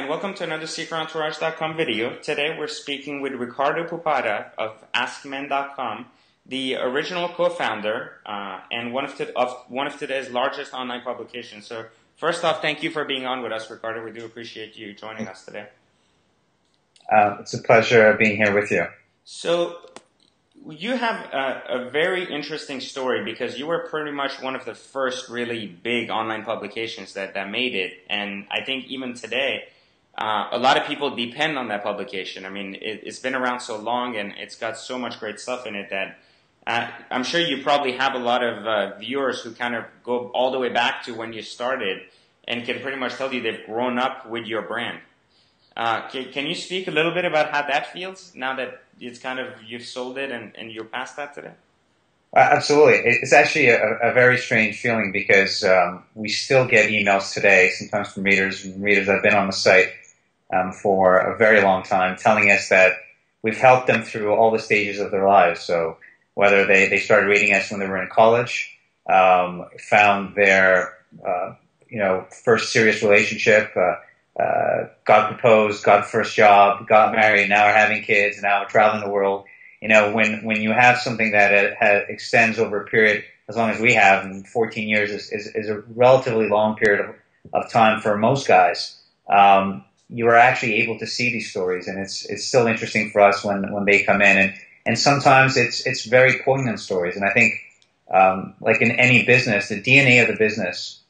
and welcome to another SecretEntourage.com video. Today we're speaking with Ricardo Poupada of AskMen.com, the original co-founder and one of today's largest online publications. So first off, thank you for being on with us, Ricardo. We do appreciate you joining us today. It's a pleasure being here with you. So you have a very interesting story because you were pretty much one of the first really big online publications that made it. And I think even today, a lot of people depend on that publication. I mean, it's been around so long and it's got so much great stuff in it that I'm sure you probably have a lot of viewers who kind of go all the way back to when you started and can pretty much tell you they've grown up with your brand. Can you speak a little bit about how that feels now that it's kind of you've sold it and you're past that today? Absolutely. It's actually a very strange feeling because we still get emails today, sometimes from readers that have been on the site for a very long time, telling us that we've helped them through all the stages of their lives. So whether they started reading us when they were in college, found their first serious relationship, got proposed, got first job, got married, now are having kids, now traveling the world. You know, when you have something that extends over a period as long as we have, and 14 years is a relatively long period of time for most guys, you are actually able to see these stories, and it's still interesting for us when they come in, and sometimes it's very poignant stories. And I think, like in any business, the DNA of the business,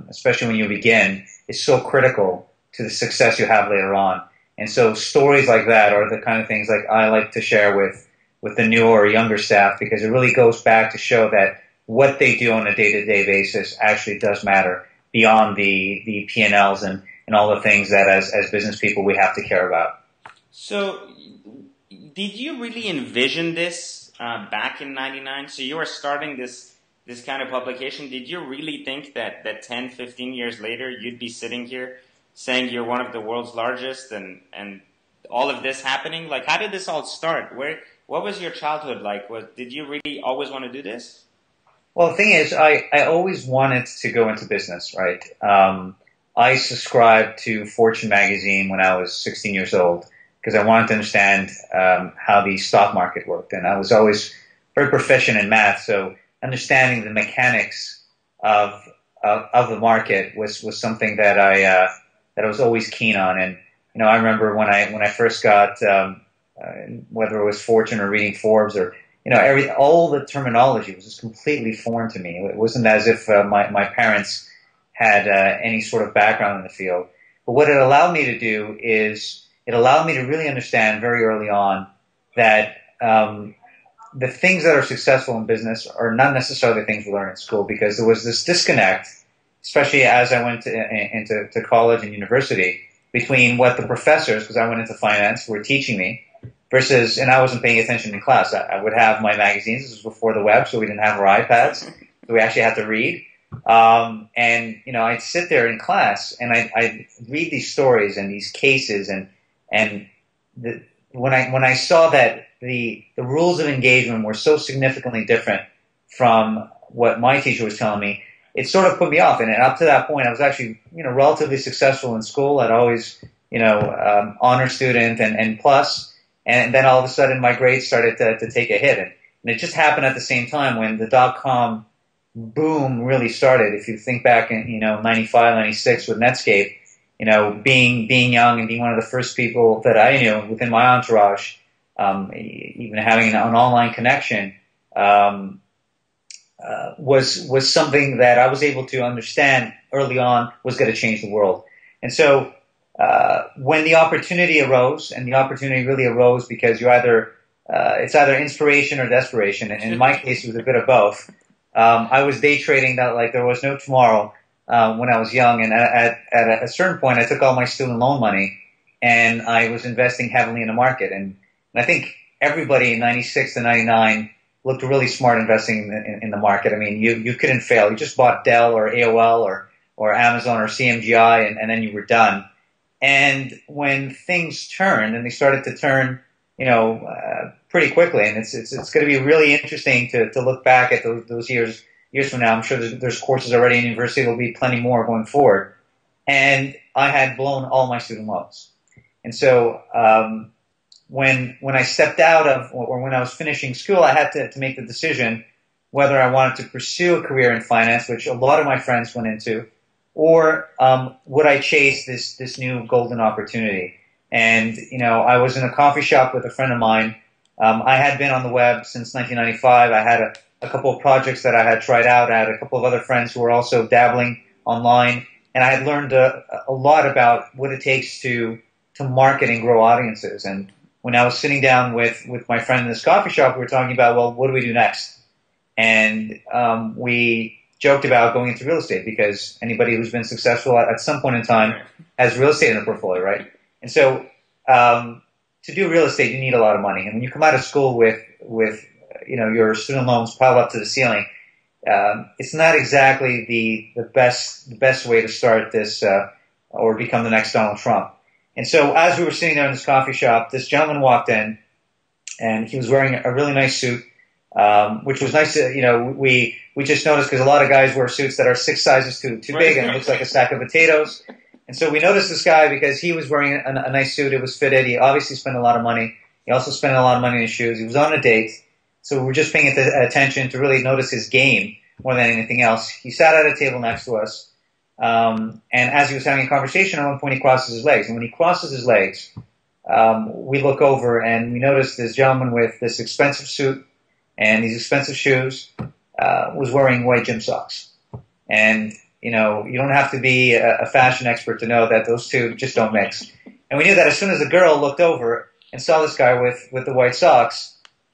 especially when you begin, is so critical to the success you have later on. And so stories like that are the kind of things like I like to share with the newer or younger staff, because it really goes back to show that what they do on a day-to-day basis actually does matter beyond the P&Ls and all the things that as business people we have to care about. So did you really envision this back in '99? So you were starting this kind of publication. Did you really think that 10, 15 years later you'd be sitting here saying you're one of the world's largest and all of this happening? Like, how did this all start? What was your childhood like? Did you really always want to do this? Well, the thing is, I always wanted to go into business, right? I subscribed to Fortune magazine when I was 16 years old because I wanted to understand how the stock market worked. And I was always very proficient in math, so understanding the mechanics of the market was something that I was always keen on. And I remember when I first got whether it was Fortune or reading Forbes or all the terminology was just completely foreign to me. It wasn't as if my parents had any sort of background in the field. But what it allowed me to do is it allowed me to really understand very early on that the things that are successful in business are not necessarily the things we learn in school, because there was this disconnect, especially as I went into college and university, between what the professors, because I went into finance, were teaching me, versus, and I wasn't paying attention in class. I would have my magazines. This was before the web, so we didn't have our iPads. So we actually had to read. And I'd sit there in class and I'd read these stories and these cases, and when I saw that the rules of engagement were so significantly different from what my teacher was telling me, it sort of put me off. And up to that point, I was actually, relatively successful in school. I'd always, honor student and plus, and then all of a sudden my grades started to take a hit. And it just happened at the same time when the dot-com boom really started. If you think back in, 95, 96 with Netscape, being young and being one of the first people that I knew within my entourage, even having an online connection, was something that I was able to understand early on was going to change the world. And so when the opportunity arose, and the opportunity really arose because it's either inspiration or desperation, and in my case it was a bit of both. I was day trading that like there was no tomorrow when I was young, and at a certain point I took all my student loan money and I was investing heavily in the market. And I think everybody in 96 to 99 looked really smart investing in the market. I mean, you couldn't fail. You just bought Dell or AOL or Amazon or CMGI, and then you were done. And when things turned, and they started to turn, pretty quickly, and it's going to be really interesting to look back at those years from now. I'm sure there's courses already in university. There'll be plenty more going forward. and I had blown all my student loans. And so when I stepped out of, or when I was finishing school, I had to make the decision whether I wanted to pursue a career in finance, which a lot of my friends went into, or would I chase this new golden opportunity? And I was in a coffee shop with a friend of mine. I had been on the web since 1995. I had a couple of projects that I had tried out. I had a couple of other friends who were also dabbling online, and I had learned a lot about what it takes to market and grow audiences. And when I was sitting down with my friend in this coffee shop, we were talking about, well, what do we do next? And we joked about going into real estate, because anybody who's been successful at some point in time has real estate in their portfolio, right? And so to do real estate, you need a lot of money. And when you come out of school with your student loans piled up to the ceiling, it's not exactly the best way to start this or become the next Donald Trump. And so as we were sitting there in this coffee shop, this gentleman walked in, and he was wearing a really nice suit, which was nice to, we just noticed, because a lot of guys wear suits that are 6 sizes too big, and it looks like a sack of potatoes. And so we noticed this guy because he was wearing a nice suit. It was fitted. He obviously spent a lot of money. He also spent a lot of money on his shoes. He was on a date. So we were just paying attention to really notice his game more than anything else. He sat at a table next to us. And as he was having a conversation, at one point he crosses his legs. And when he crosses his legs, we look over and we notice this gentleman with this expensive suit and these expensive shoes was wearing white gym socks. And you don't have to be a fashion expert to know that those two just don't mix. And we knew that as soon as the girl looked over and saw this guy with the white socks,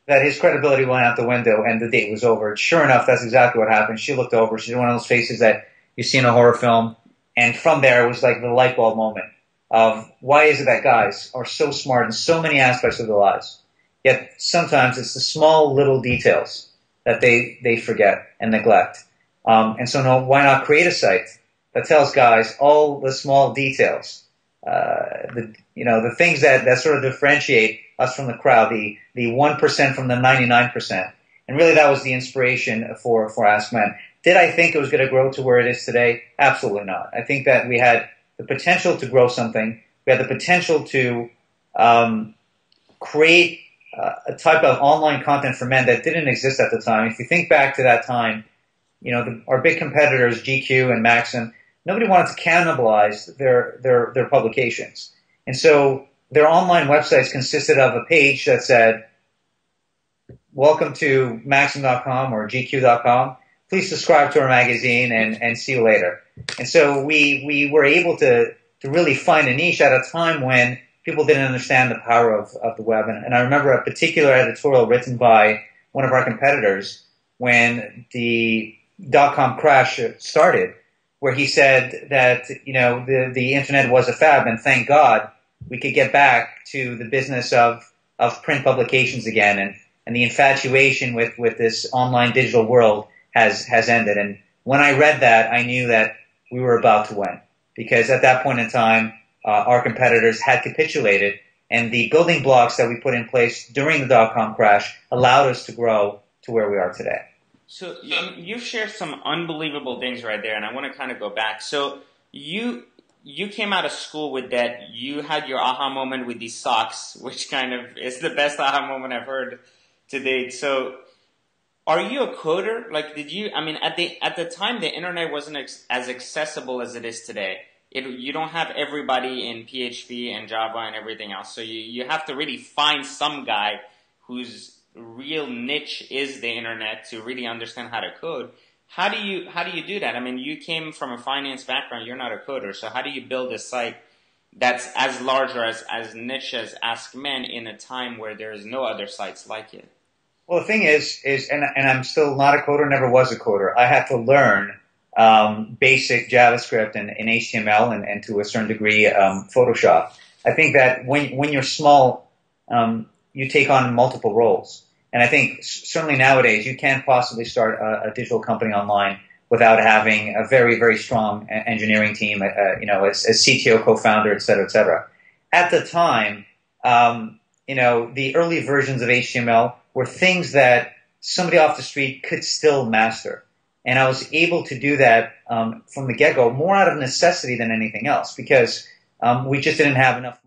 that his credibility went out the window and the date was over. Sure enough, that's exactly what happened. She looked over. She's one of those faces that you see in a horror film. And from there, it was like the light bulb moment of why is it that guys are so smart in so many aspects of their lives, yet sometimes it's the small little details that they forget and neglect. And so why not create a site that tells guys all the small details, the things that sort of differentiate us from the crowd, the 1% from the 99%. And really that was the inspiration for AskMen. Did I think it was going to grow to where it is today? Absolutely not. I think that we had the potential to grow something. We had the potential to create a type of online content for men that didn't exist at the time. If you think back to that time, our big competitors, GQ and Maxim, nobody wanted to cannibalize their publications. And so their online websites consisted of a page that said, welcome to Maxim.com or GQ.com. Please subscribe to our magazine and see you later. And so we were able to really find a niche at a time when people didn't understand the power of the web. And I remember a particular editorial written by one of our competitors when the .com crash started, where he said that the internet was a fad, and thank God we could get back to the business of print publications again, and the infatuation with this online digital world has ended. And when I read that, I knew that we were about to win, because at that point in time our competitors had capitulated, and the building blocks that we put in place during the .com crash allowed us to grow to where we are today. So you've shared some unbelievable things right there, and I want to kind of go back. So you came out of school with that. You had your aha moment with these socks, which kind of is the best aha moment I've heard to date. So are you a coder? Like, at the time, the internet wasn't as accessible as it is today. You don't have everybody in PHP and Java and everything else. So you have to really find some guy whose real niche is the internet to really understand how to code. How do you do that? I mean, you came from a finance background. You're not a coder. So how do you build a site that's as large or as niche as AskMen in a time where there is no other sites like it? Well, the thing is, and I'm still not a coder, never was a coder. I had to learn basic JavaScript and HTML and to a certain degree Photoshop. I think that when you're small, you take on multiple roles. And I think certainly nowadays you can't possibly start a digital company online without having a very, very strong engineering team, a CTO, co-founder, et cetera, et cetera. At the time, the early versions of HTML were things that somebody off the street could still master. And I was able to do that from the get-go more out of necessity than anything else because we just didn't have enough